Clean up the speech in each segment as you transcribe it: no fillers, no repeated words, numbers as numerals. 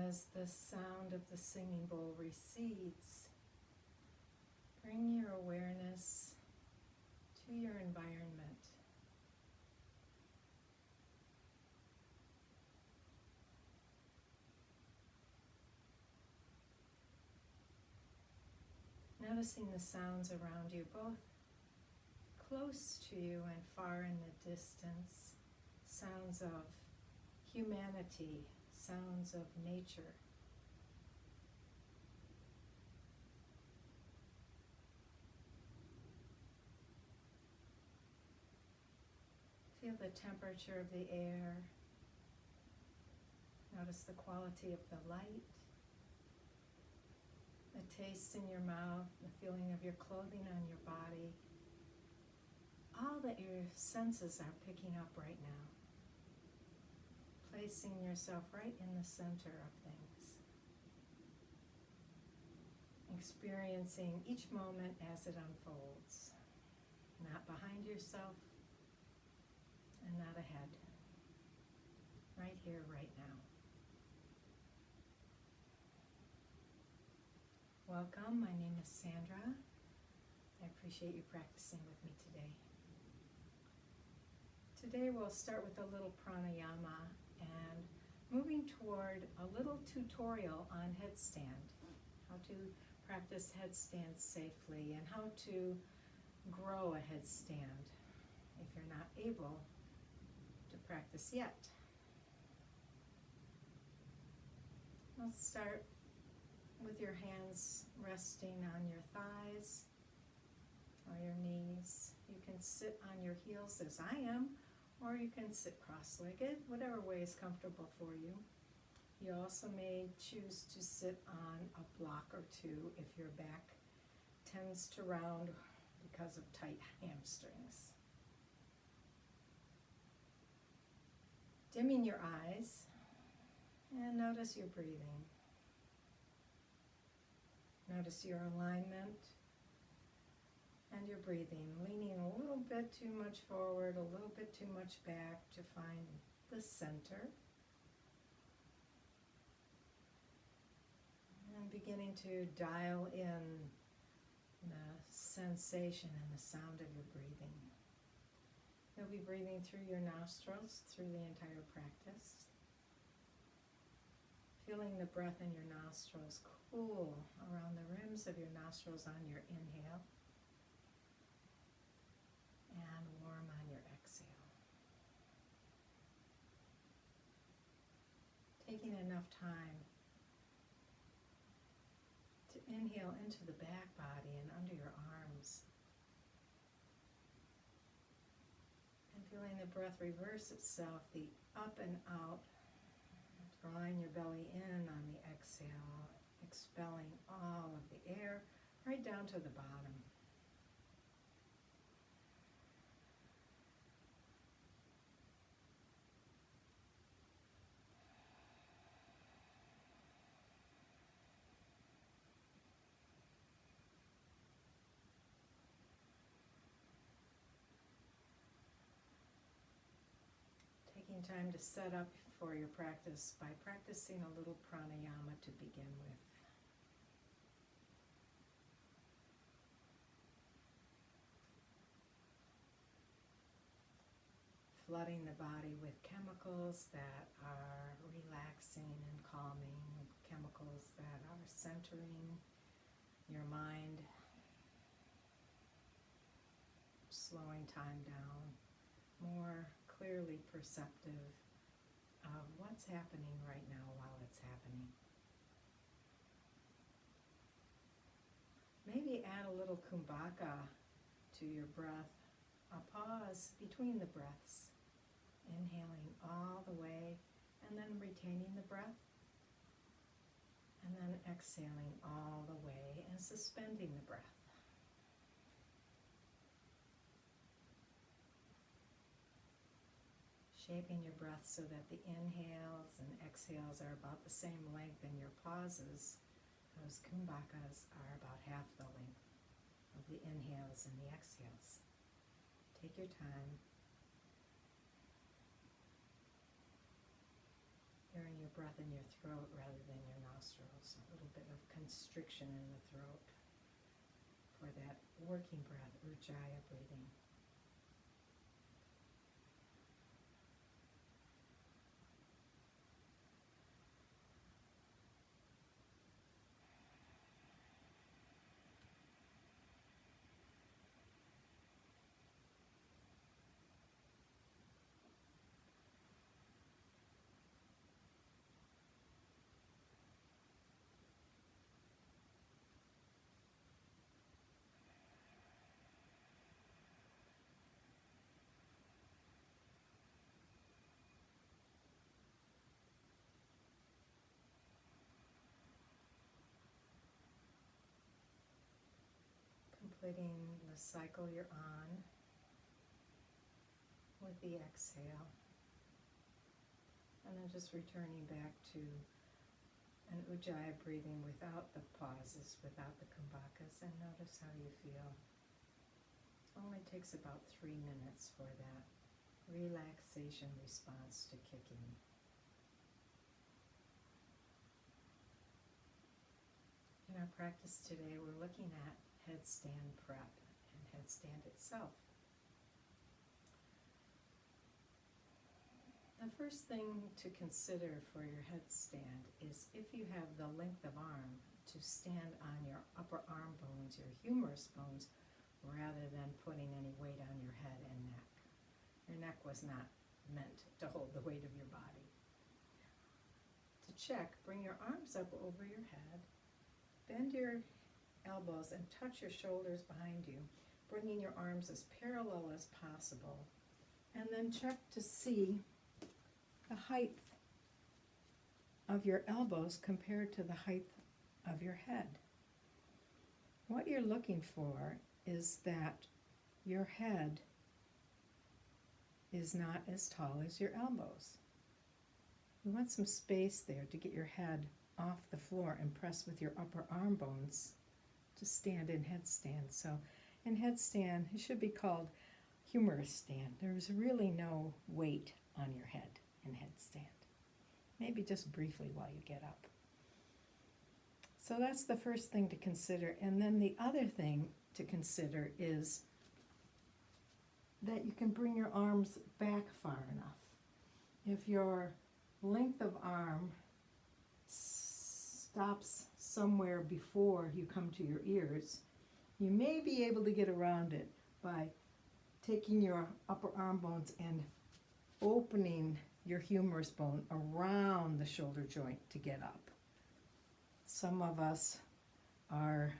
as the sound of the singing bowl recedes, bring your awareness to your environment. Noticing the sounds around you, both close to you and far in the distance. Sounds of humanity, sounds of nature. Feel the temperature of the air. Notice the quality of the light, the taste in your mouth, the feeling of your clothing on your body. All that your senses are picking up right now. Placing yourself right in the center of things. Experiencing each moment as it unfolds. Not behind yourself and not ahead. Right here, right now. Welcome, my name is Sandra. I appreciate you practicing with me today. Today we'll start with a little pranayama and moving toward a little tutorial on headstand. How to practice headstand safely and how to grow a headstand if you're not able to practice yet. Let's start with your hands resting on your thighs or your knees. You can sit on your heels as I am, or you can sit cross-legged, whatever way is comfortable for you. You also may choose to sit on a block or two if your back tends to round because of tight hamstrings. Dimming your eyes and notice your breathing. Notice your alignment and your breathing, leaning a little bit too much forward, a little bit too much back to find the center. And beginning to dial in the sensation and the sound of your breathing. You'll be breathing through your nostrils through the entire practice. Feeling the breath in your nostrils cool around the rims of your nostrils on your inhale and warm on your exhale. Taking enough time to inhale into the back body and under your arms. And feeling the breath reverse itself, the up and out, drawing your belly in on the exhale, expelling all of the air right down to the bottom. Taking time to set up for your practice by practicing a little pranayama to begin with. Flooding the body with chemicals that are relaxing and calming, chemicals that are centering your mind, slowing time down, more clearly perceptive of what's happening right now while it's happening. Maybe add a little kumbhaka to your breath, a pause between the breaths, inhaling all the way and then retaining the breath, and then exhaling all the way and suspending the breath. Shaping your breath so that the inhales and exhales are about the same length and your pauses, those kumbhakas, are about half the length of the inhales and the exhales. Take your time. Hearing your the breath in your throat rather than your nostrils. A little bit of constriction in the throat for that working breath, Ujjayi breathing. Completing the cycle you're on with the exhale. And then just returning back to an Ujjayi breathing without the pauses, without the kumbhakas, and notice how you feel. It only takes about 3 minutes for that relaxation response to kick in. In our practice today, we're looking at headstand prep and headstand itself. The first thing to consider for your headstand is if you have the length of arm to stand on your upper arm bones, your humerus bones, rather than putting any weight on your head and neck. Your neck was not meant to hold the weight of your body. To check, bring your arms up over your head, bend your elbows and touch your shoulders behind you, bringing your arms as parallel as possible, and then check to see the height of your elbows compared to the height of your head. What you're looking for is that your head is not as tall as your elbows. You want some space there to get your head off the floor and press with your upper arm bones to stand in headstand. So in headstand, it should be called humerus stand. There's really no weight on your head in headstand. Maybe just briefly while you get up. So that's the first thing to consider. And then the other thing to consider is that you can bring your arms back far enough. If your length of arm stops somewhere before you come to your ears, you may be able to get around it by taking your upper arm bones and opening your humerus bone around the shoulder joint to get up. Some of us are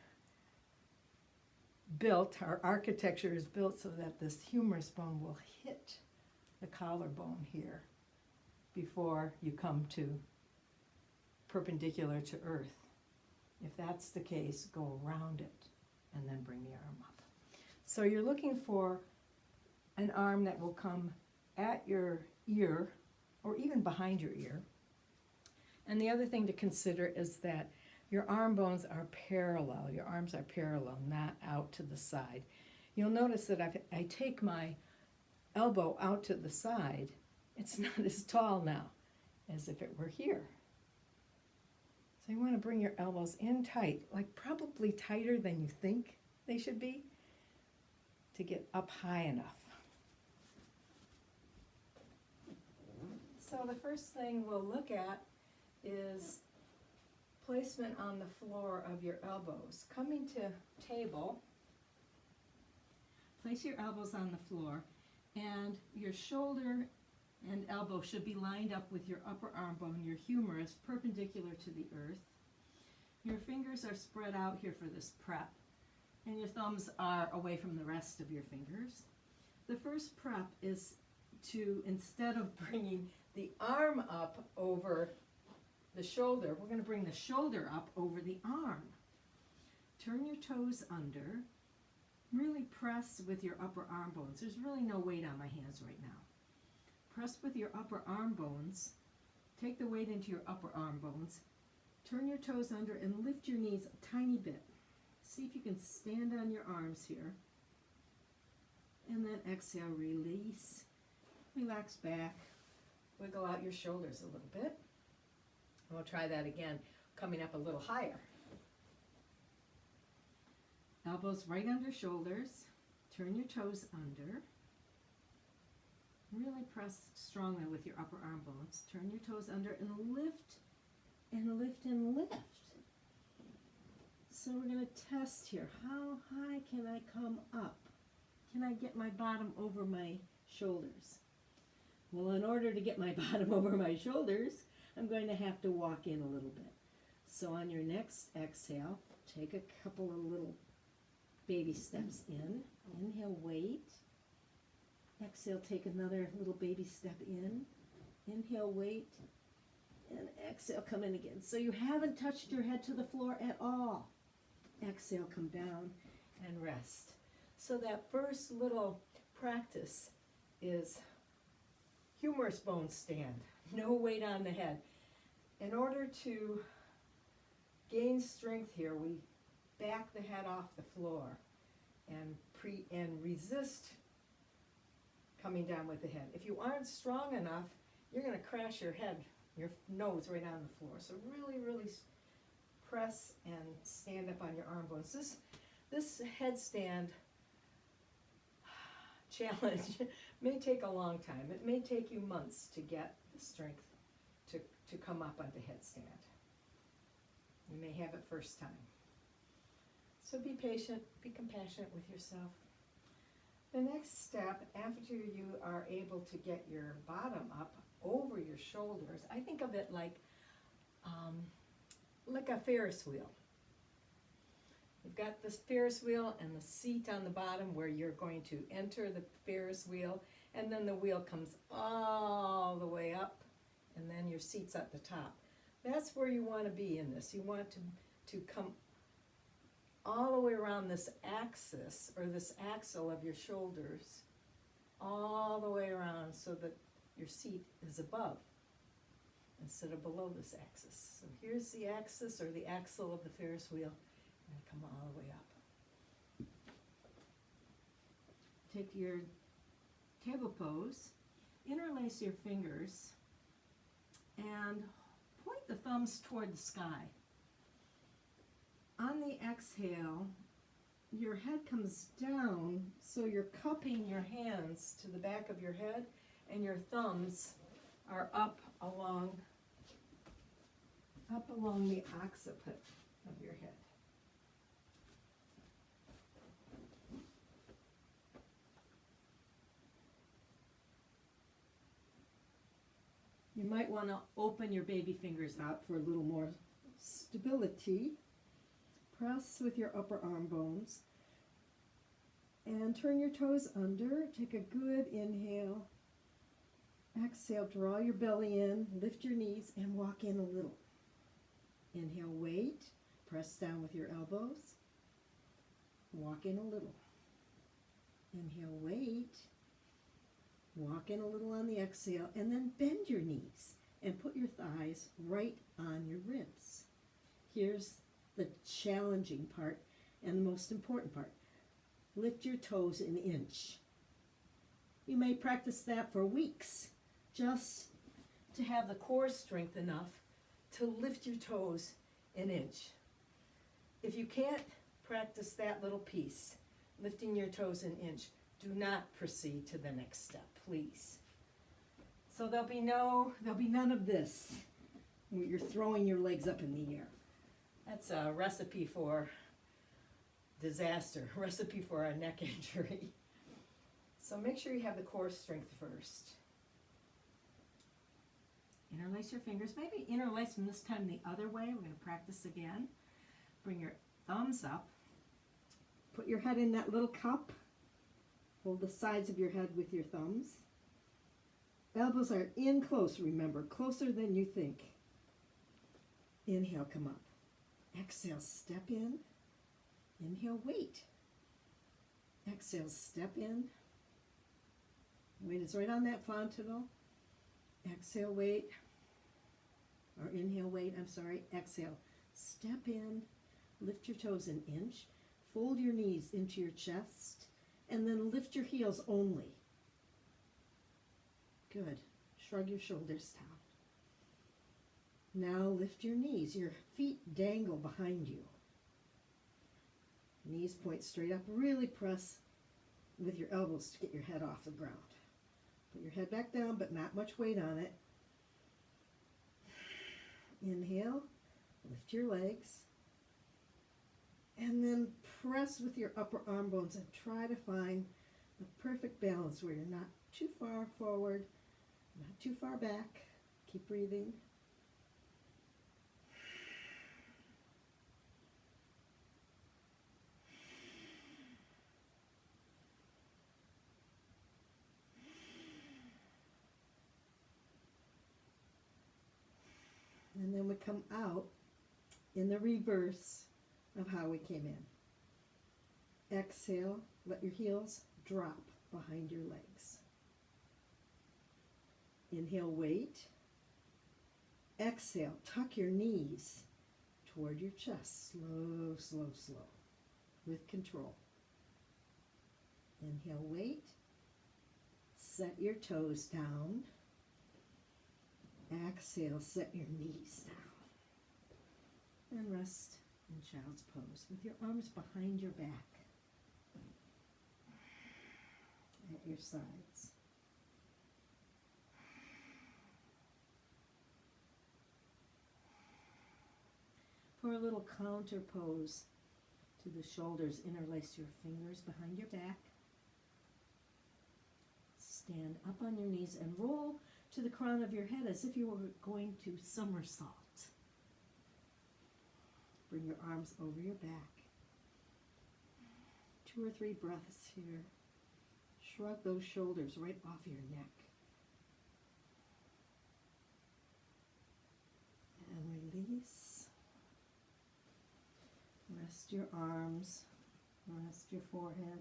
built, our architecture is built so that this humerus bone will hit the collarbone here before you come to perpendicular to earth. If that's the case, go around it and then bring the arm up. So you're looking for an arm that will come at your ear or even behind your ear. And the other thing to consider is that your arm bones are parallel. Your arms are parallel, not out to the side. You'll notice that if I take my elbow out to the side, it's not as tall now as if it were here. So you want to bring your elbows in tight, like probably tighter than you think they should be, to get up high enough. So the first thing we'll look at is placement on the floor of your elbows. Coming to table, place your elbows on the floor, and your shoulder and elbow should be lined up with your upper arm bone, your humerus, perpendicular to the earth. Your fingers are spread out here for this prep, and your thumbs are away from the rest of your fingers. The first prep is to, instead of bringing the arm up over the shoulder, we're going to bring the shoulder up over the arm. Turn your toes under. Really press with your upper arm bones. There's really no weight on my hands right now. Press with your upper arm bones. Take the weight into your upper arm bones. Turn your toes under and lift your knees a tiny bit. See if you can stand on your arms here. And then exhale, release. Relax back. Wiggle out your shoulders a little bit. We'll try that again, coming up a little higher. Elbows right under shoulders. Turn your toes under. Really press strongly with your upper arm bones. Turn your toes under and lift and lift and lift. So we're going to test here. How high can I come up? Can I get my bottom over my shoulders? Well, in order to get my bottom over my shoulders, I'm going to have to walk in a little bit. So on your next exhale, take a couple of little baby steps in. Inhale, wait. Exhale, take another little baby step in. Inhale, wait. And exhale, come in again. So you haven't touched your head to the floor at all. Exhale, come down and rest. So that first little practice is humerus bone stand. No weight on the head. In order to gain strength here, we back the head off the floor and resist coming down with the head. If you aren't strong enough, you're going to crash your head, your nose right on the floor. So really, really press and stand up on your arm bones. This headstand challenge may take a long time. It may take you months to get the strength to come up onto headstand. You may have it first time. So be patient, be compassionate with yourself. The next step, after you are able to get your bottom up over your shoulders, I think of it like a Ferris wheel. You've got this Ferris wheel and the seat on the bottom where you're going to enter the Ferris wheel, and then the wheel comes all the way up, and then your seat's at the top. That's where you want to be in this. You want to come all the way around this axis, or this axle of your shoulders, all the way around so that your seat is above instead of below this axis. So here's the axis, or the axle of the Ferris wheel, and come all the way up. Take your table pose, interlace your fingers, and point the thumbs toward the sky. On the exhale, your head comes down, so you're cupping your hands to the back of your head, and your thumbs are up along the occiput of your head. You might want to open your baby fingers out for a little more stability. Press with your upper arm bones and turn your toes under. Take a good inhale. Exhale, draw your belly in, lift your knees, and walk in a little. Inhale, wait. Press down with your elbows. Walk in a little. Inhale, wait. Walk in a little on the exhale, and then bend your knees and put your thighs right on your ribs. Here's the challenging part and the most important part. Lift your toes an inch. You may practice that for weeks just to have the core strength enough to lift your toes an inch. If you can't practice that little piece, lifting your toes an inch, do not proceed to the next step, please. So there'll be none of this. You're throwing your legs up in the air. That's a recipe for disaster, a recipe for a neck injury. So make sure you have the core strength first. Interlace your fingers. Maybe interlace them this time the other way. We're going to practice again. Bring your thumbs up. Put your head in that little cup. Hold the sides of your head with your thumbs. Elbows are in close, remember, closer than you think. Inhale, come up. Exhale, step in. Inhale, wait. Exhale, step in. Weight is right on that fontanel. Exhale, wait. Or inhale, wait, I'm sorry. Exhale, step in. Lift your toes an inch. Fold your knees into your chest. And then lift your heels only. Good. Shrug your shoulders down. Now lift your knees. Your feet dangle behind you. Knees point straight up. Really press with your elbows to get your head off the ground. Put your head back down, but not much weight on it. Inhale, lift your legs. And then press with your upper arm bones and try to find the perfect balance where you're not too far forward, not too far back. Keep breathing. And then we come out in the reverse of how we came in. Exhale, let your heels drop behind your legs. Inhale, weight. Exhale, tuck your knees toward your chest. Slow, slow, slow, with control. Inhale, weight. Set your toes down. Exhale, set your knees down. And rest in child's pose with your arms behind your back at your sides. For a little counter pose to the shoulders, interlace your fingers behind your back. Stand up on your knees and roll to the crown of your head as if you were going to somersault. Bring your arms over your back. 2 or 3 breaths here. Shrug those shoulders right off your neck. And release. Rest your arms. Rest your forehead.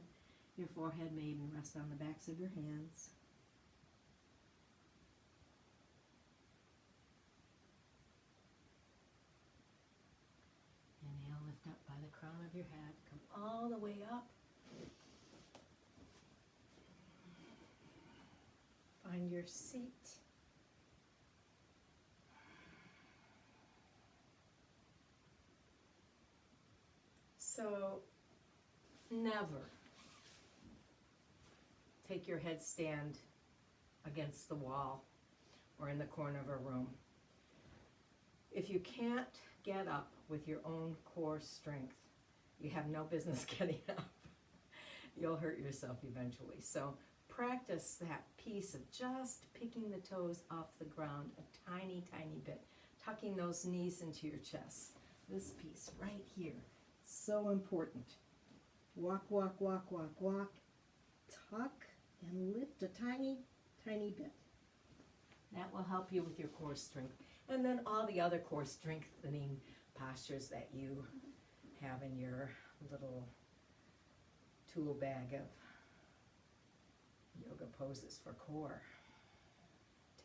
Your forehead may even rest on the backs of your hands. Inhale, lift up by the crown of your head. Come all the way up. Find your seat. So, never take your headstand against the wall or in the corner of a room. If you can't get up with your own core strength, you have no business getting up. You'll hurt yourself eventually. So practice that piece of just picking the toes off the ground a tiny, tiny bit, tucking those knees into your chest. This piece right here, so important. Walk, walk, walk, walk, walk. Tuck and lift a tiny, tiny bit. That will help you with your core strength. And then all the other core strengthening postures that you have in your little tool bag of yoga poses for core.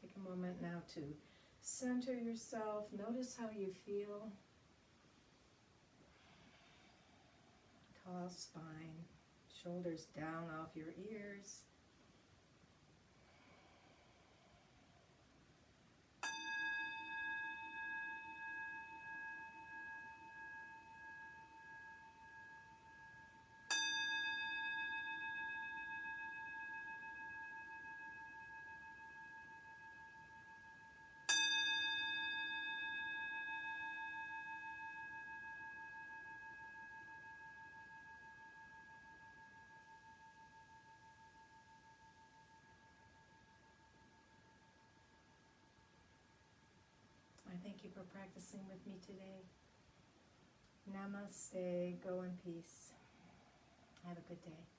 Take a moment now to center yourself. Notice how you feel. Tall spine, shoulders down off your ears. I thank you for practicing with me today. Namaste. Go in peace. Have a good day.